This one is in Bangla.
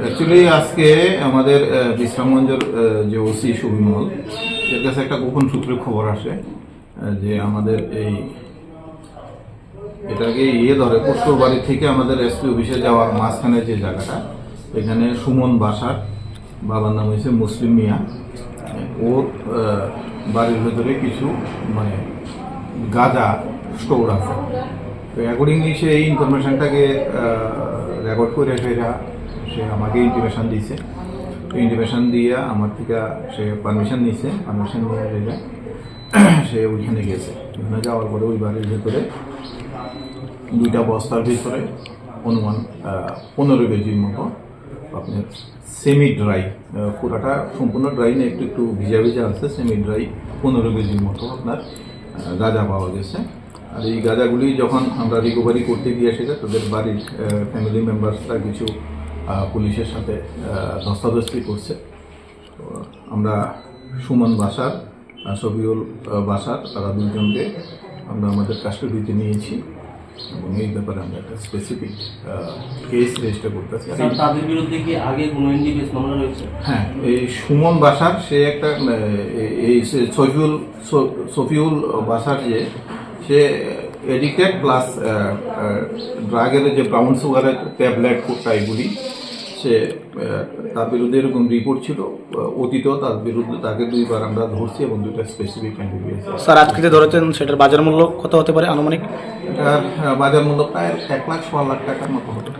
অ্যাকচুয়ালি আজকে আমাদের বিশ্রামগঞ্জের যে ওসি সুবিমল এর কাছে একটা গোপন সূত্রে খবর আসে যে আমাদের এটাকে ধরে পুষ্কর বাড়ি থেকে আমাদের এসপি অফিসে যাওয়ার মাঝখানে যে জায়গাটা এখানে সুমন বাসার বাবার নাম হয়েছে মুসলিম মিয়া। ওর বাড়ির ভেতরে কিছু মানে গাঁজা স্টোর আছে। তো অ্যাকর্ডিংলি সে এই ইনফরমেশনটাকে রেকর্ড করে সে আমাকে ইন্টিমেশন দিয়েছে। তো ইন্টিমেশন দিয়ে আমার থেকে সে পারমিশন নিয়েছে, পারমিশন নিয়ে সে ওইখানে গেছে। ওইখানে যাওয়ার পরে ওই বাড়ির ভেতরে দুইটা বস্তার ভিতরে অনুমান 15 কেজির মতো আপনার সেমি ড্রাই, পুরাটা সম্পূর্ণ ড্রাই না, একটু একটু ভিজা ভিজা আছে, সেমি ড্রাই 15 কেজির মতো আপনার গাঁজা পাওয়া গেছে। আর এই গাঁজাগুলি যখন আমরা রিকভারি করতে গিয়ে সেটা তাদের বাড়ির ফ্যামিলি মেম্বার্সরা কিছু পুলিশের সাথে ধস্তাধস্তি করছে। তো আমরা সুমন বাসার শফিউল বাসার তারা দুজনকে আমরা আমাদের কাস্টডিতে নিয়েছি এবং এই ব্যাপারে আমরা একটা স্পেসিফিক কেস রেজিস্টার করতেছি। তাদের বিরুদ্ধে কি আগে কোনো ইন্ডিকেশন মামলা রয়েছে? হ্যাঁ, এই সুমন বাসার সে একটা এই শফিউল বাসার যে সে এডিক্টেড প্লাস ড্রাগের যে ব্রাউন সুগারের ট্যাবলেট এগুলি সে তার বিরুদ্ধে এরকম রিপোর্ট ছিল অতীতেও তার বিরুদ্ধে, তাকে 2বার আমরা ধরছি এবং 2টা স্পেসিফিক ক্যান্ডিডেট। স্যার আজকে যে ধরেছেন সেটার বাজার মূল্য কত হতে পারে আনুমানিক? এটার বাজার মূল্য প্রায় 1 লাখ 1.25 লাখ টাকার মতো হতে পারে।